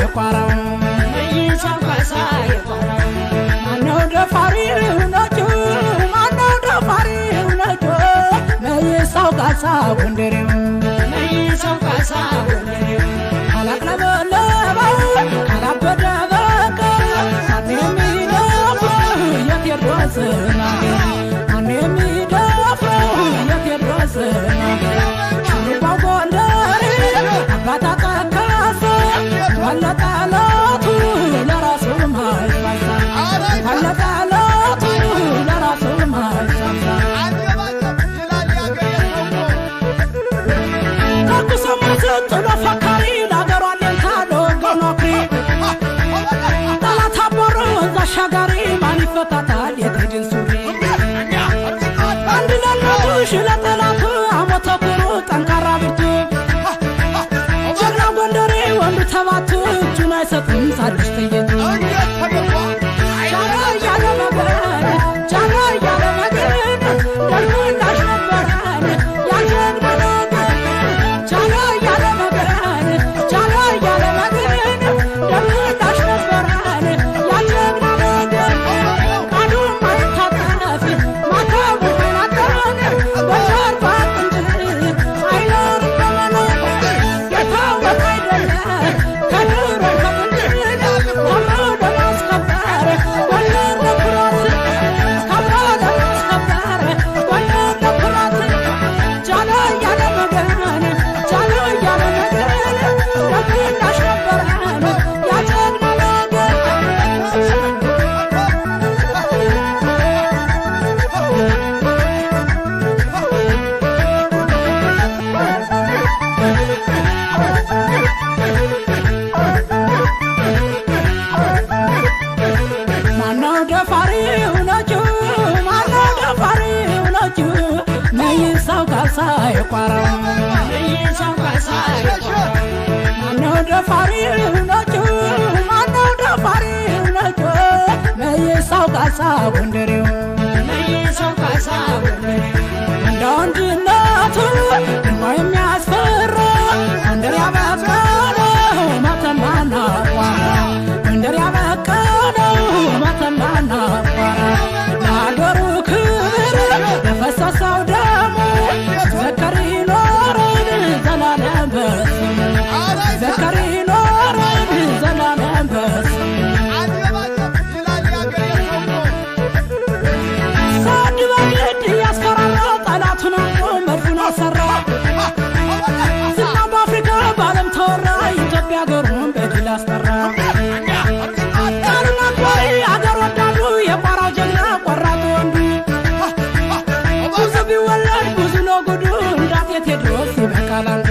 የቋራው መይሳው ካሳ የቋራው ማነው ደፋሪው ነጩ ማነው ደፋሪው ነጩ መይሳው ካሳ ጎንደሬው መይሳው ካሳ ጎንደሬው አላቅለበለበው አላበደበቀ ማን የሚደፍረው የቴዎድሮስ ነገር ማን የሚደፍረው የቴዎድሮስ ነገር ሽሩባው ጎንደሬ አባታ ጠቀሰ ባለጠላቱ ለራሱ ማይሳሳ ባለጠላቱ ለራሱ ማይሳሳ ተኩሶ ጥሎ ፈካሪ ለአገሯ ሌልታ ለወገኖክሪ ጠላት አቦሮ ወንዝ አሻጋሪ ማን ይፈታታል የትግድን ሱሪ አንድ ለለሽ ለጠላቱ አሞተ ኩሩ ጠንካራ ብርቱ ጀግና ጎንደሬ ወንዱ ተባቱ እጁን አይሰጥም ሳልሽ ተየቱ ጃኖ እያለ መገን ጃኖ እያለ መገን ደርሞ እንዳሽ ነበረን ያጀግና ነገር ጃኖ እያለ መገን ጃኖ እያለ መገን ደርሞ እንዳሽ ነበረን ያጀግና ነገር ቃሉ ማይታጠፍ ማተቡ ማይናጠረን በጀርባ ቅንጭል አይኖር በመኖር የታወቀ አይደለ ከድሮ ከቅንጭል አብሮ ለማስከበር ጎንደር ለኩራት አብሮ ለማስከበር ጎንደር ለኩራት ጃኖ እያለ መገን ጃኖ እያለ መገን ደርሞ እንዳሽ ነበረን ያጀግና ነገር ማነው ደፋሪው ነጩ ማነው ደፋሪው ነጩ መይሳው ካሳ የቋራው መይሳው ካሳ የቋራው ማነው ደፋሪው ነጩ ማነው ደፋሪው ነጩ መይሳው ካሳ ጎንደሬው መይሳው ካሳ ጎንደሬው እንደ ወንድነቱ ግርማ የሚያስፈራ ጎንደር ያበቀለው መተማና ቋራ ጎንደር ያበቀለው መተማና ቋራ ለአገሩ ክብር ለፈሰሰው ደሙ ዘከር ይኖረን ዘላለም በስሙ ዘከር ይኖረን ዘላለም በስሙ ሳድ በግድ ያስፈራራ ጠላቱን አምሮ መድፉን አሰራ ዝና በአፍሪካ በዓለም ተወራ ኢትዮጵያ ሀገሩን በድል አስጠራ ቃሉን አክባሪ አገር ወዳዱ የቋራው ጀግና ቆራጡ ወንዱ ብዙ ቢወለድ ብዙ ነው ጉዱ እንዳጤ ቴዎድሮስ ይበቃል አንዱ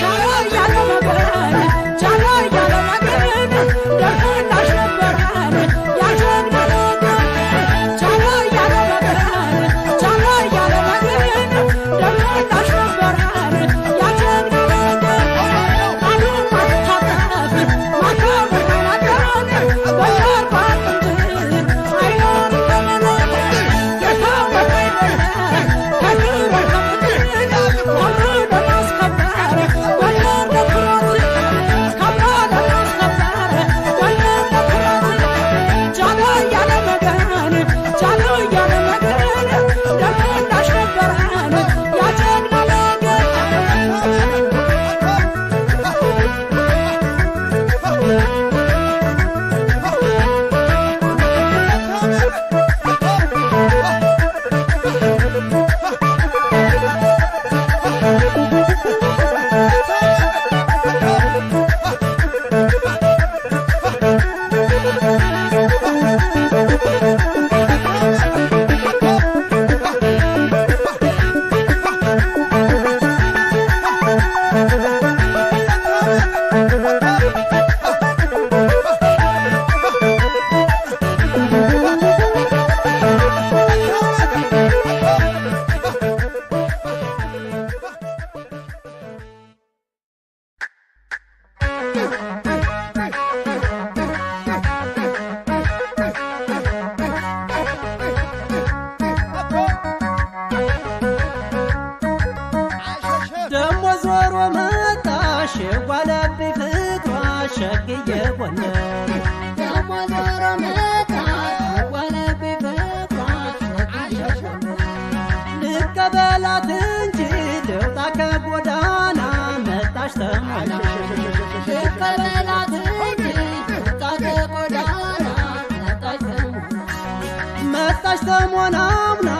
ጃኖ እያለ መገን ጃኖ እያለ መገን ደርሞ እንዳሽ ነበረን ያጀግና ነገር ጃኖ እያለ መገን ጃኖ እያለ መገን ደርሞ እንዳሽ ነበረን ያጀግና ነገር ቃሉ ማይታጠፍ የጎንደር ደሞ ዞሮ መጣ ዋለብኝ ፍቅሯ ሸግዬ ልቀበላት እንጂ ልውጣ ከጎዳና መጣሽ ተሞና ልቀበላት እንጂ ልውጣ ከጎዳና መጣሽ ተሞናምና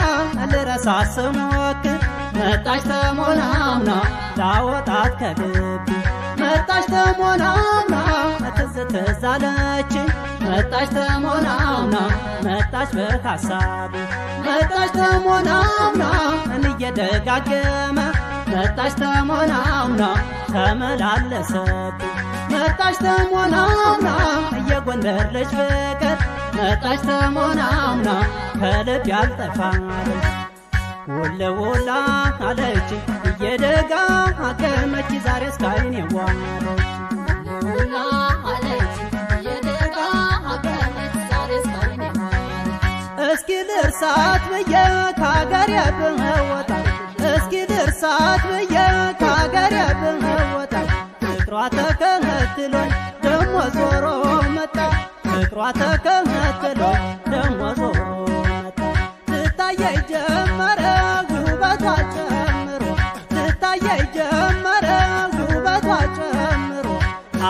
ልረሳት ስሞክር መጣሽ ተሞናምና ላወጣት ከልቤ መጣሽ ተሞናምና ትዝ ትዝ አለችኝ መጣሽ ተሞናምና መጣሽ በሐሳቤ መጣሽ ተሞናምና እየደጋገመ መጣሽ ተሞናምና ተመላለሰብኝ መጣሽ ተሞናምና የጎንደር ልጅ ፍቅር መጣሽ ተሞናምና ከልብ ያልጠፋለች ውልውላ አለች እየደጋገመች ዛሬ እስካይኔ ዋለች ውላ አለች እየደጋገመች ዛሬ እስካይኔ ዋለች እስኪ ልርሳት ብዬ ከአገሬ ብወጣ እስኪ ልርሳት ብዬ ከአገሬ ብወጣ ፍቅሯ ተከትሎኝ ደሞ ዞሮ መጣ ፍቅሯ ተከትሎኝ ደሞ ዞሮ መጣ ትታየኝ ጀመረ ውበቷ ጨምሮ ትታየኝ ጀመረ ውበቷ ጨምሮ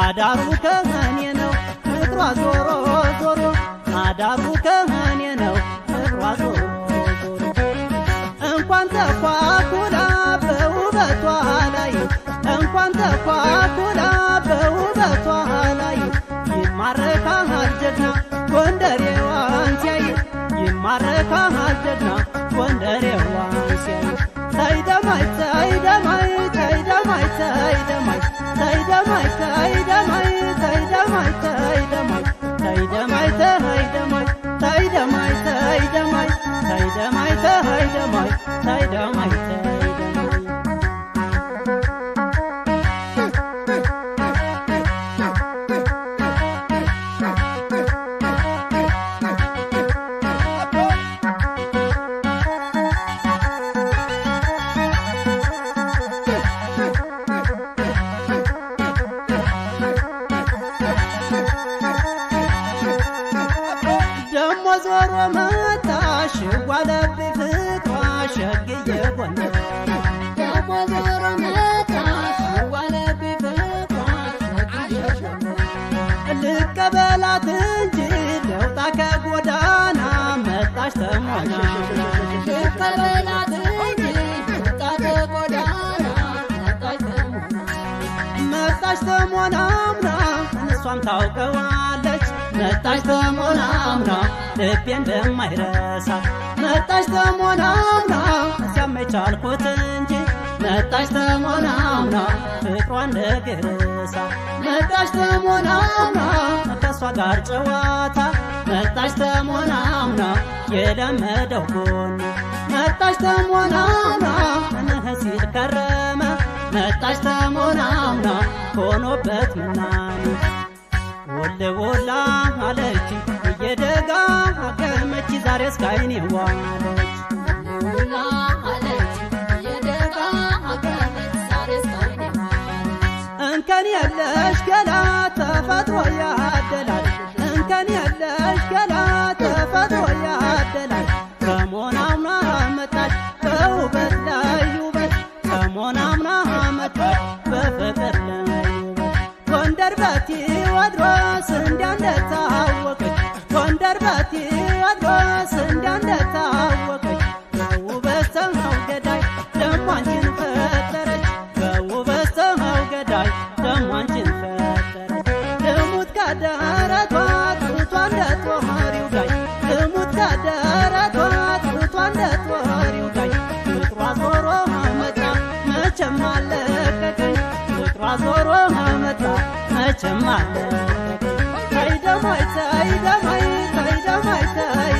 አዳሩ ከእኔ ነው ፍቅሯ ዞሮ ዞሮ አዳሩ ከእኔ ነው ፍቅሯ ዞሮ እንኳን ተኳኩላ በውበቷ ላይ እንኳን ተኳኩላ በውበቷ ላይ ይማረካል ጀግና ጎንደሬዋን ሲያይ ይማረካል ጀግና ጎንደሬዋን ሲያይ ተይደማይ ተይደማይ ተይደማይ ተይደማይ ተይደማይ ተይደማይ ተይደማይ ተይደማይ ተይደማይ ተይደማይ ተይደማይ ተይደማይ ተይደማይ ተይደማይ ተይደማይ ደሞ ዞሮ መጣሽ ዋለብኝ ፍቅሯ ሸግዬ ጎንደር ደሞ ዞሮ መጣ ዋለብኝ ፍቅሯ ሸግዬ ልቀበላት እንጂ ልውጣ ከጎዳና መጣሽ ተሞና ልቀበላት እንጂ ልውጣ ከጎዳና መጣሽ ተሞናምና እሷም ታውቀዋለች መጣሽ ተሞናምና ልቤ እንደማይረሳት መጣሽ ተሞናምና ሲያመኝ ቻልኩት እንጂ መጣሽ ተሞናምና ፍቅሯ እንደግርሳ መጣሽ ተሞናምና ከእሷ ጋር ጨዋታ መጣሽ ተሞናምና የለመደው ጎን መጣሽ ተሞናምና እነህ ሲል ከረመ መጣሽ ተሞናምና ሆኖበት ምናኔ ውልውላ አለች እየደጋገመች ዛሬ እስካይኔ ዋለች ውላ አለች እየደጋገመች ዛሬ እስካይኔ ዋለች እንከን የለሽ ገላ ተፈጥሮ ያደላል እንከን የለሽ ገላ ተፈጥሮ ያደላል ከሞናምና መጣች በውበት ላይ ውበት ከሞናምና መጣች በፍቅር ላይ ውበት ጎንደር በቴዎድሮስ እንዳንደታወቀች ጎንደር በቴዎድሮስ እንዳንደታወቀች በውበት ሰው ገዳይ ደሞ አንቺን ፈጠረች በውበት ሰው ገዳይ ደሞ አንቺን ፈጠረች ልሙት ከደረቷ ጡቷ እንደ ጦሪው ጋይ ልሙት ከደረቷ ጡቷ እንደ ጦሪው ጋይ ፍቅሯ ዞሮ መጣ መቼም አለቀቀኝ ፍቅሯ ዞሮ መጣ መቼም አለቀቀኝ ተይደማይ ተይደማይ ተይደማይ ተይ